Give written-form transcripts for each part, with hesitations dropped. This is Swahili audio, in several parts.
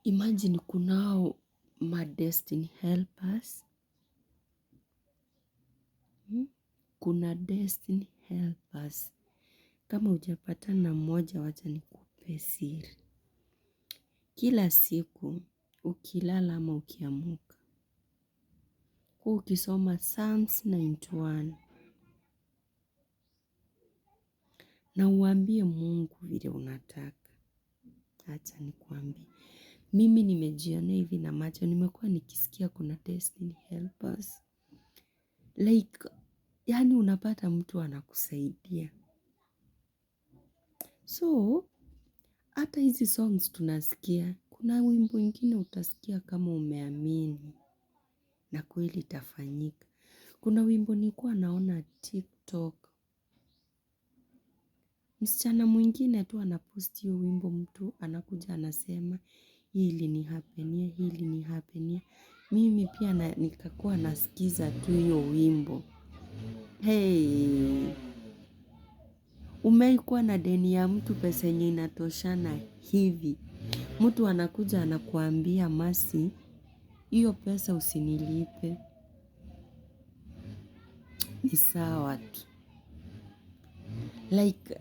Imagine kunao ma destiny helpers. Kuna destiny helpers. Kama hujapatana na mmoja, wacha nikupe siri. Kila siku ukilala ama ukiamka, kuwa ukisoma Psalms 91 na uambie Mungu vile unataka. Acha nikuambie. Mimi nimejionea hivi na macho, nimekuwa nikisikia kuna destiny helpers. Like, yani unapata mtu anakusaidia. So, hata hizi songs tunasikia, kuna wimbo ingine utasikia kama umeamini na kweli itafanyika. Kuna wimbo nilikuwa naona TikTok. Msichana mwingine tu anapost hiyo wimbo, mtu anakuja anasema hili ni hapenia, hili ni hapenia. Mimi pia nikakuwa nasikiza tu hiyo wimbo. Hey, umewahi kuwa na deni ya mtu pesa yenye inatoshana hivi. Mtu anakuja anakuambia Mercy, hiyo pesa usinilipe. Ni sawa tu. Like,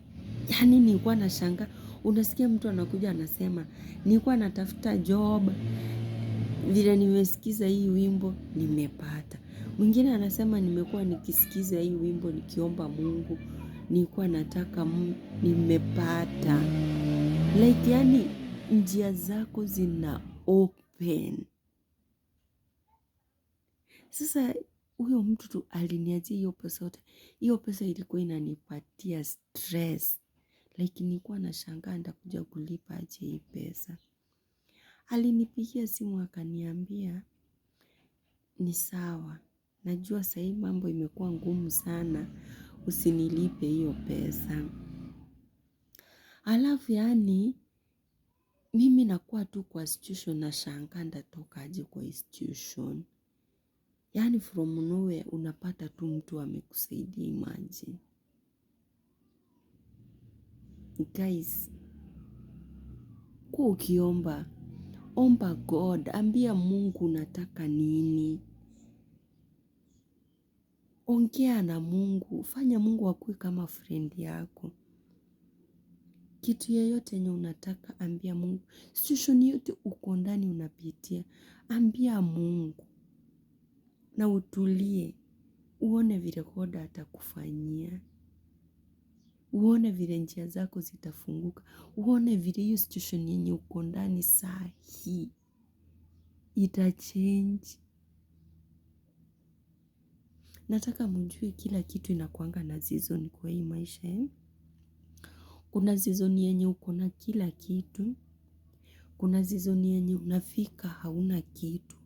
yani nilikuwa nashangaa. Unasikia mtu anakuja anasema, nilikuwa natafuta job, vile nimesikiza hii wimbo, nimepata. Mwingine anasema nimekuwa nikisikiza hii wimbo, nikiomba Mungu, nilikuwa nataka nimepata. Like, yani njia zako zina open. Sasa huyo mtu tu aliniachia hiyo pesa yote. Hiyo pesa ilikuwa inanipatia stress. Like, nilikuwa nashangaa nitakuja kulipa aje hii pesa. Alinipigia simu akaniambia ni sawa. Najua saa hii mambo imekuwa ngumu sana. Usinilipe hiyo pesa. Alafu yani mimi nakuwa tu kwa situation nashangaa nitatoka aje kwa situation. Yani from nowhere unapata tu mtu amekusaidia, imagine. Guys, kuwa ukiomba, omba God, ambia Mungu unataka nini. Ongea na Mungu, fanya Mungu akuwe kama friend yako. Kitu yeyote yenye unataka ambia Mungu. Situation yote uko ndani unapitia, ambia Mungu. Na utulie, uone vile God atakufanyia. Uone vile njia zako zitafunguka. Uone vile hiyo situation yenye uko ndani saa hii itachange. Nataka mjue kila kitu inakuanga na season kwa hii maisha. Kuna season yenye uko na kila kitu. Kuna season yenye unafika hauna kitu.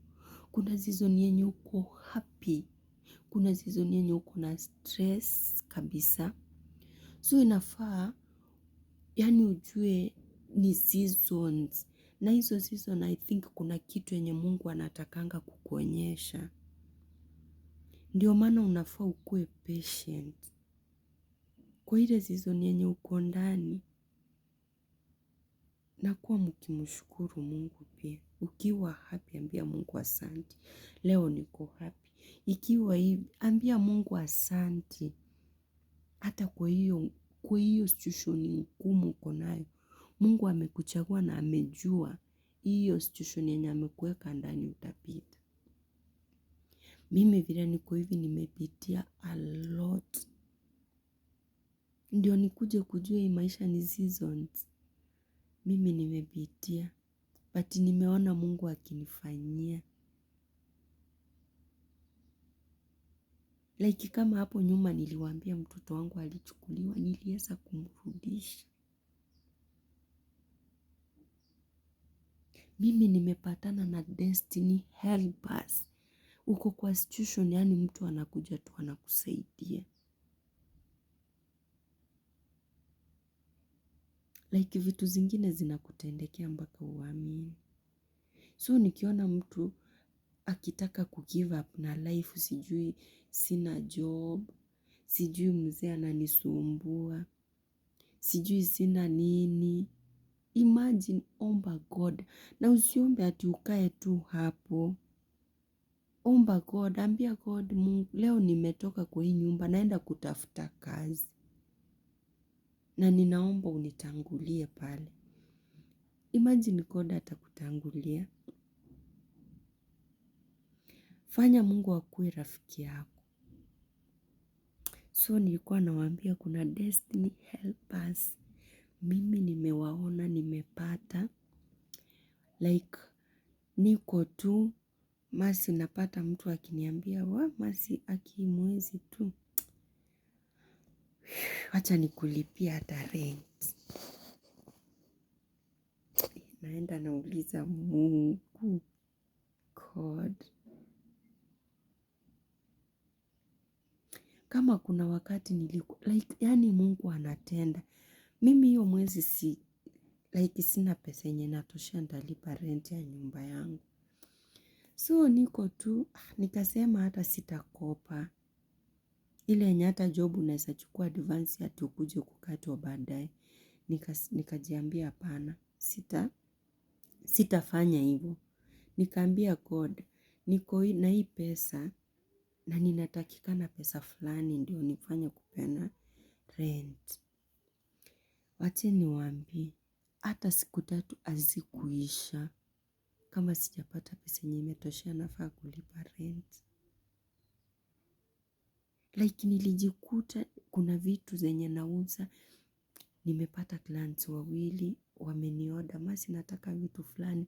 Kuna season yenye uko happy. Kuna season yenye uko na stress kabisa. So inafaa, yani ujue ni seasons. Na hizo season I think kuna kitu yenye Mungu anatakanga kukuonyesha. Ndio maana unafaa ukuwe patient. Kwa ile season yenye uko ndani, na kuwa mkimshukuru Mungu pia. Ukiwa happy ambia Mungu asante. Leo niko happy. Ikiwa hivi, ambia Mungu asante. Hata kwa hiyo situation ngumu uko nayo. Mungu amekuchagua na amejua hiyo situation yenye amekuweka ndani utapita. Mimi vile niko hivi nimepitia a lot. Ndio nikuje kujua hii maisha ni seasons. Mimi nimepitia. But nimeona Mungu akinifanyia. Like kama hapo nyuma niliwaambia mtoto wangu alichukuliwa, niliweza kumrudisha. Mimi nimepatana na destiny helpers. Uko kwa situation yani mtu anakuja tu anakusaidia. Like vitu zingine zinakutendekea mpaka uamini. So nikiona mtu akitaka kugive up na life, sijui sina job, sijui mzee ananisumbua, sijui sina nini. Imagine, omba God. Na usiombe ati ukae tu hapo. Omba God, ambia God, Mungu, leo nimetoka kwa hii nyumba, naenda kutafuta kazi. Na ninaomba unitangulie pale. Imagine God atakutangulia. Fanya Mungu akuwe rafiki yako. So nilikuwa nawaambia kuna destiny helpers. Mimi nimewaona, nimepata. Like, niko tu, Masi napata mtu akiniambia, Masi mwezi tu. Wacha nikulipia hata rent. Naenda nauliza Mungu, God. Kama kuna wakati yani Mungu anatenda. Mimi hiyo mwezi sina pesa yenye inatosha nitalipa rent ya nyumba yangu. So niko tu, nikasema hata sitakopa. Ile yenye hata job unaweza chukua advance ati ukuje kukatwa baadaye. Nikajiambia hapana, sitafanya hivyo. Nikaambia God, niko na hii pesa na ninatakikana pesa fulani ndio nifanye kupeana rent. Wacha niwaambie, hata siku 3 hazikuisha kama sijapata pesa yenye imetosha nafaa kulipa rent. Like nilijikuta kuna vitu zenye nauza, nimepata clients 2 wamenioda, Masi nataka vitu fulani.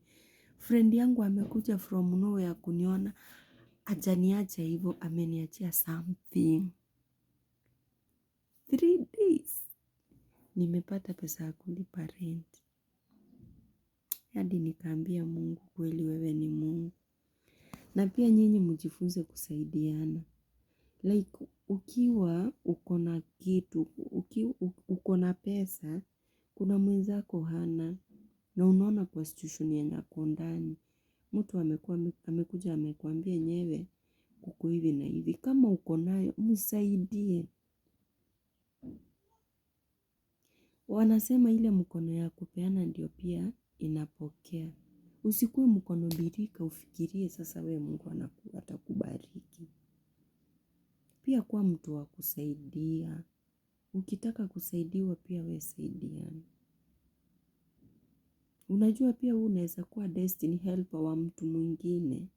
Friend yangu amekuja from nowhere kuniona, hajaniacha hivyo, ameniachia something. 3 days. Nimepata pesa ya kulipa rent. Hadi nikaambia Mungu, kweli wewe ni Mungu. Na pia nyinyi mjifunze kusaidiana. Like ukiwa uko na kitu, uko na pesa, kuna mwenzako hana, na unaona kwa situation yenye ako ndani. Mtu amekuja amekwambia nyewe kuko hivi na hivi. Kama uko nayo, msaidie. Wanasema ile mkono ya kupeana ndio pia inapokea. Usikuwe mkono birika ufikirie sasa we Mungu atakubariki. Pia kuwa mtu wa kusaidia. Ukitaka kusaidiwa pia we saidiana. Unajua pia unaweza kuwa destiny helper wa mtu mwingine.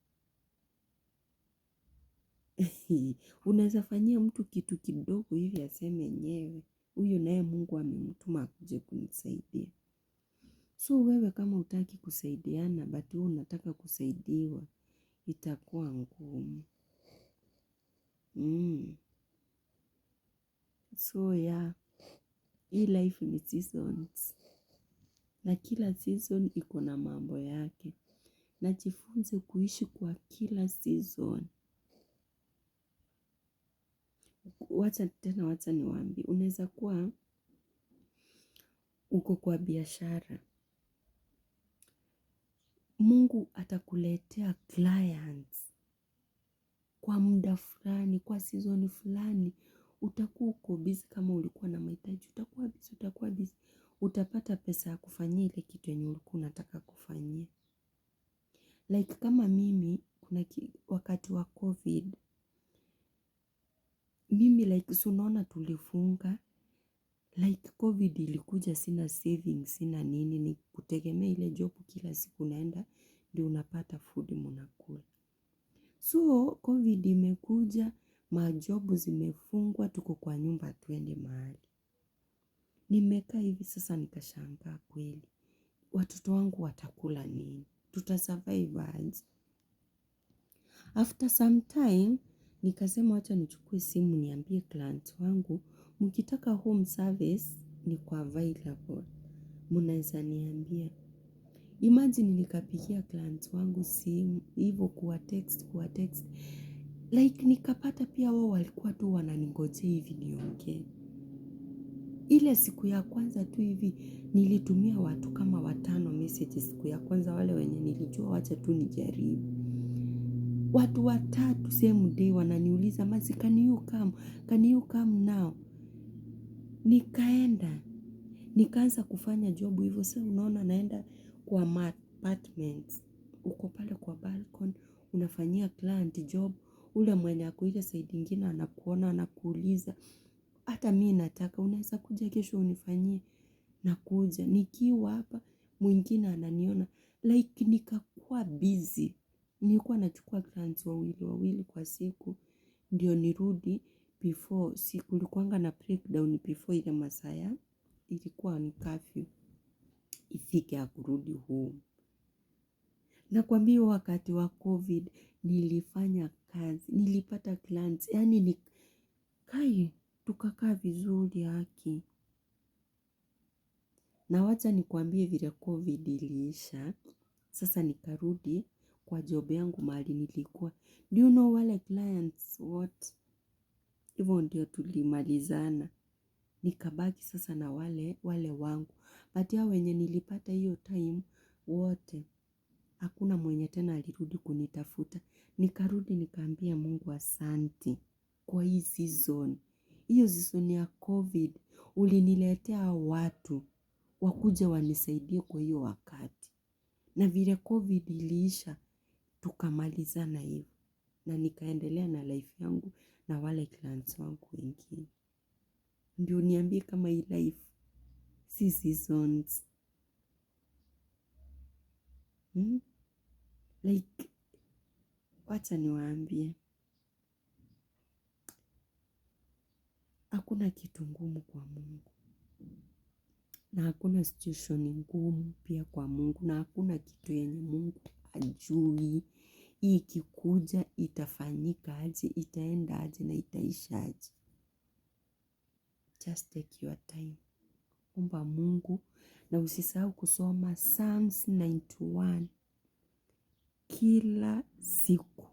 Unaweza fanyia mtu kitu kidogo hivi aseme nyewe. Huyu naye Mungu amemtuma akuje kunisaidia. So wewe kama hutaki kusaidiana, but wewe unataka kusaidiwa, itakuwa ngumu. So yeah, hii life ni seasons. Na kila season iko na mambo yake. Na jifunze kuishi kwa kila season. Wacha niwaambie, unaweza kuwa uko kwa biashara. Mungu atakuletea clients kwa muda fulani, kwa season fulani. Utakuwa uko busy kama ulikuwa na mahitaji. Utakuwa busy. Utapata pesa ya kufanyia ile kitu yenye ulikuwa unataka kufanyia. Like kama mimi, kuna wakati wa COVID, mimi like si unaona tulifunga. Like COVID ilikuja sina savings, sina nini, ni kutegemea ile job kila siku naenda, ndio unapata food mnakula. So COVID imekuja, majobu zimefungwa, tuko kwa nyumba hatuendi mahali. Nimekaa hivi sasa nikashangaa kweli. Watoto wangu watakula nini? Tutasurvive aje? After some time, nikasema wacha nichukue simu niambie client wangu, mkitaka home service niko available. Mnaweza niambia. Imagine nikapigia client wangu simu, hivyo kuwa text. Like nikapata pia wao walikuwa tu wananingojea hivi niongee. Ile siku ya kwanza tu hivi nilitumia watu kama 5 message siku ya kwanza, wale wenye nilijua wacha tu nijaribu. Watu 3 same day wananiuliza, Masi, can you come now? Nikaenda. Nikaanza kufanya job hivyo. Sasa unaona naenda kwa apartments. Uko pale kwa balcony, unafanyia client job. Ule mwenye ako ile side ingine anakuona, anakuuliza, hata mimi nataka, unaweza kuja kesho unifanyie? Nakuja. Nikiwa hapa mwingine ananiona. Like nikakuwa busy. Nilikuwa nachukua clients wawili kwa siku. Ndio nirudi before, kulikuwanga na breakdown before ile masaa ya, ilikuwa ni curfew, ifike ya kurudi home. Nakwambia wakati wa COVID nilifanya kazi, nilipata clients, yani tukakaa vizuri haki. Na wacha nikwambie vile COVID iliisha, sasa nikarudi kwa job yangu mahali nilikuwa. Do you know wale clients what? Hivyo ndio tulimalizana. Nikabaki sasa na wale wangu. But hao wenye nilipata hiyo time wote, hakuna mwenye tena alirudi kunitafuta. Nikarudi nikaambia Mungu asante kwa hii season. Hiyo season ya COVID uliniletea watu wakuje wanisaidie kwa hiyo wakati. Na vile COVID iliisha tukamalizana hivyo. Na nikaendelea na life yangu na wale clients wangu wengine. Ndio niambie kama hii life si seasons. Like, wacha niwaambie, hakuna kitu ngumu kwa Mungu. Na hakuna situation ngumu pia kwa Mungu. Na hakuna kitu yenye Mungu hajui. Hii ikikuja itafanyika aje, itaenda aje na itaisha aje. Just take your time. Omba Mungu na usisahau kusoma Psalms 91 kila siku.